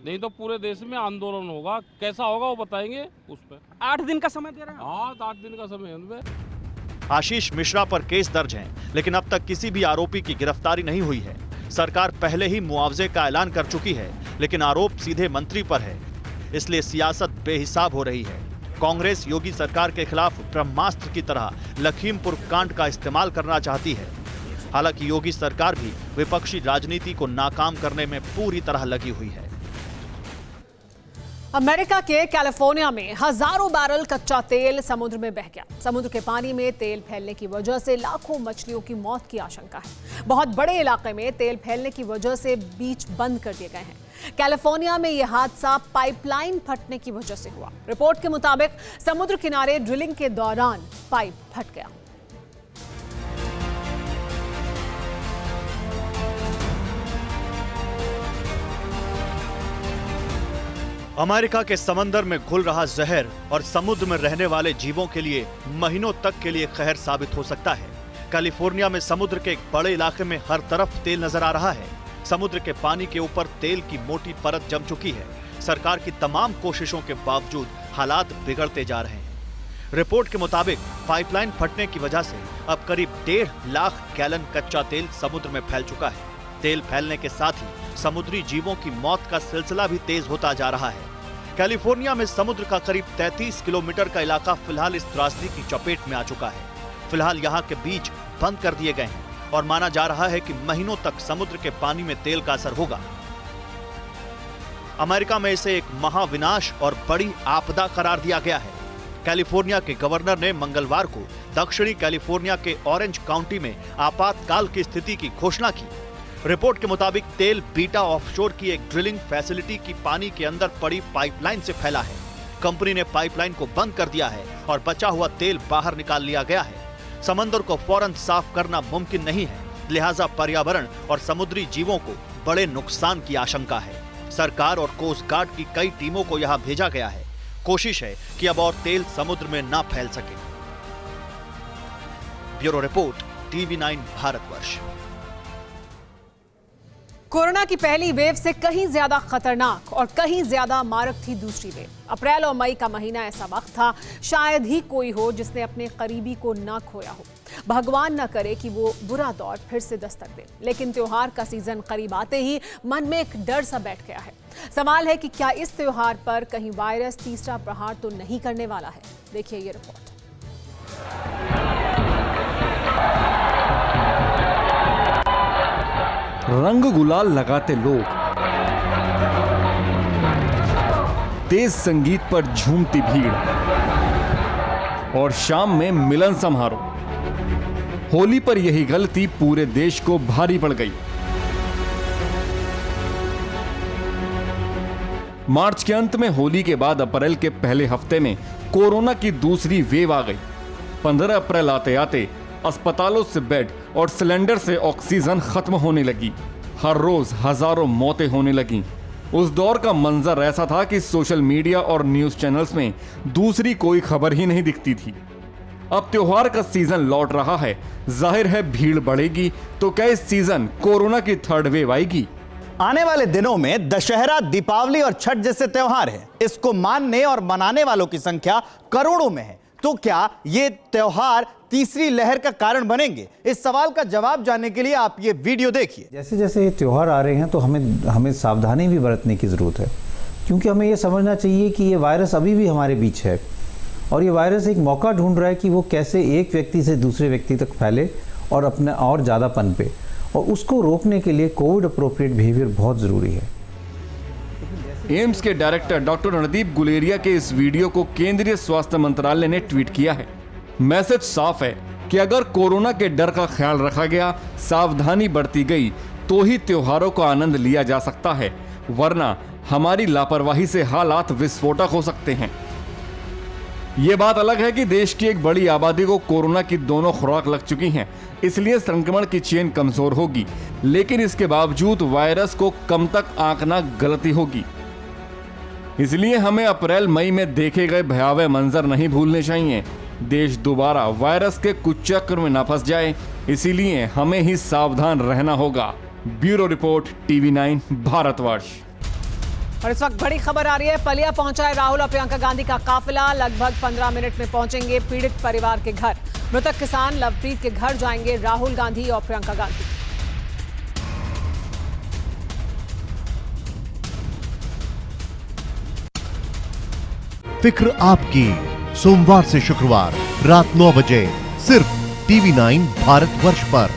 नहीं तो पूरे देश में आंदोलन होगा। कैसा होगा वो बताएंगे उस पर। 8 दिन का समय दे रहे हैं। हाँ, 8 दिन का समय है उनमें। आशीष मिश्रा पर केस दर्ज है, लेकिन अब तक किसी भी आरोपी की गिरफ्तारी नहीं हुई है। सरकार पहले ही मुआवजे का ऐलान कर चुकी है, लेकिन आरोप सीधे मंत्री पर है, इसलिए सियासत बेहिसाब हो रही है। कांग्रेस योगी सरकार के खिलाफ ब्रह्मास्त्र की तरह लखीमपुर कांड का इस्तेमाल करना चाहती है। हालांकि योगी सरकार भी विपक्षी राजनीति को नाकाम करने में पूरी तरह लगी हुई है। अमेरिका के कैलिफोर्निया में हजारों बैरल कच्चा तेल समुद्र में बह गया। समुद्र के पानी में तेल फैलने की वजह से लाखों मछलियों की मौत की आशंका है। बहुत बड़े इलाके में तेल फैलने की वजह से बीच बंद कर दिए गए हैं। कैलिफोर्निया में यह हादसा पाइपलाइन फटने की वजह से हुआ। रिपोर्ट के मुताबिक समुद्र किनारे ड्रिलिंग के दौरान पाइप फट गया। अमेरिका के समंदर में घुल रहा जहर और समुद्र में रहने वाले जीवों के लिए महीनों तक के लिए कहर साबित हो सकता है। कैलिफोर्निया में समुद्र के एक बड़े इलाके में हर तरफ तेल नजर आ रहा है। समुद्र के पानी के ऊपर तेल की मोटी परत जम चुकी है। सरकार की तमाम कोशिशों के बावजूद हालात बिगड़ते जा रहे हैं। रिपोर्ट के मुताबिक पाइपलाइन फटने की वजह से अब करीब 1.5 लाख गैलन कच्चा तेल समुद्र में फैल चुका है। तेल फैलने के साथ ही समुद्री जीवों की मौत का सिलसिला भी तेज होता जा रहा है। कैलिफोर्निया में समुद्र का करीब 33 किलोमीटर का इलाका फिलहाल इस त्रासदी की चपेट में आ चुका है। फिलहाल यहाँ के बीच बंद कर दिए गए हैं और माना जा रहा है कि महीनों तक समुद्र के पानी में तेल का असर होगा। अमेरिका में इसे एक महाविनाश और बड़ी आपदा करार दिया गया है। कैलिफोर्निया के गवर्नर ने मंगलवार को दक्षिणी कैलिफोर्निया के ऑरेंज काउंटी में आपातकाल की स्थिति की घोषणा की। रिपोर्ट के मुताबिक तेल बीटा ऑफशोर की एक ड्रिलिंग फैसिलिटी की पानी के अंदर पड़ी पाइपलाइन से फैला है। कंपनी ने पाइपलाइन को बंद कर दिया है और बचा हुआ तेल बाहर निकाल लिया गया है। समंदर को फौरन साफ करना मुमकिन नहीं है, लिहाजा पर्यावरण और समुद्री जीवों को बड़े नुकसान की आशंका है। सरकार और कोस्ट गार्ड की कई टीमों को यहां भेजा गया है। कोशिश है कि अब और तेल समुद्र में ना फैल सके। Bureau report, TV9 Bharatvarsh. Corona की पहली वेव से कहीं ज्यादा खतरनाक और कहीं ज्यादा मारक थी दूसरी वेव। अप्रैल और मई का महीना ऐसा वक्त था, शायद ही कोई हो जिसने अपने करीबी को ना खोया हो। भगवान न करे कि वो बुरा दौर फिर से दस्तक दे। लेकिन त्योहार का सीजन करीब आते ही मन में एक डर सा बैठ गया है। सवाल है कि क्या इस त्योहार पर कहीं वायरस तीसरा प्रहार तो नहीं करने वाला है। देखिए ये रिपोर्ट। रंग गुलाल लगाते लोग, तेज संगीत पर झूमती भीड़ और शाम में मिलन समारोह। होली पर यही गलती पूरे देश को भारी पड़ गई। मार्च के अंत में होली के बाद अप्रैल के पहले हफ्ते में कोरोना की दूसरी वेव आ गई। 15 अप्रैल आते आते अस्पतालों से बेड और सिलेंडर से ऑक्सीजन खत्म होने लगी। हर रोज हजारों मौतें होने लगीं। उस दौर का मंजर ऐसा था कि सोशल मीडिया और न्यूज चैनल्स में दूसरी कोई खबर ही नहीं दिखती थी। अब त्योहार का सीजन लौट रहा है। जाहिर है भीड़ बढ़ेगी, तो क्या इस सीजन कोरोना की थर्ड वेव आएगी? आने वाले दिनों में दशहरा, दीपावली और छठ जैसे त्योहार हैं। इसको मानने और मनाने वालों की संख्या करोड़ों में है। तो क्या ये त्योहार तीसरी लहर का कारण बनेंगे? इस सवाल का जवाब जानने के लिए आप ये वीडियो देखिए। जैसे जैसे ये त्योहार आ रहे हैं तो हमें सावधानी भी बरतने की ज़रूरत है, क्योंकि हमें ये समझना चाहिए कि ये वायरस अभी भी हमारे बीच है और ये वायरस एक मौका ढूंढ रहा है कि वो कैसे एक व्यक्ति से दूसरे व्यक्ति तक फैले और अपने और ज़्यादा पनपे, और उसको रोकने के लिए कोविड अप्रोप्रिएट बिहेवियर बहुत ज़रूरी है। एम्स के डायरेक्टर डॉक्टर रणदीप गुलेरिया के इस वीडियो को केंद्रीय स्वास्थ्य मंत्रालय ने ट्वीट किया है। मैसेज साफ है कि अगर कोरोना के डर का ख्याल रखा गया, सावधानी बरती गई, तो ही त्योहारों का आनंद लिया जा सकता है, वरना हमारी लापरवाही से हालात विस्फोटक हो सकते हैं। ये बात अलग है कि देश की एक बड़ी आबादी को कोरोना की दोनों खुराक लग चुकी हैं, इसलिए संक्रमण की चेन कमजोर होगी, लेकिन इसके बावजूद वायरस को कम तक आंकना गलती होगी। इसलिए हमें अप्रैल मई में देखे गए भयावह मंजर नहीं भूलने चाहिए। देश दोबारा वायरस के कुचक्र में न फंस जाए, इसीलिए हमें ही सावधान रहना होगा। Bureau report, TV9 Bharatvarsh. और इस वक्त बड़ी खबर आ रही है। पलिया पहुंचा है राहुल और प्रियंका गांधी का काफिला। लगभग 15 मिनट में पहुंचेंगे पीड़ित परिवार के घर। मृतक किसान लवप्रीत के घर जाएंगे राहुल गांधी और प्रियंका गांधी। फिक्र आपकी, सोमवार से शुक्रवार रात 9 बजे सिर्फ TV9 भारतवर्ष पर।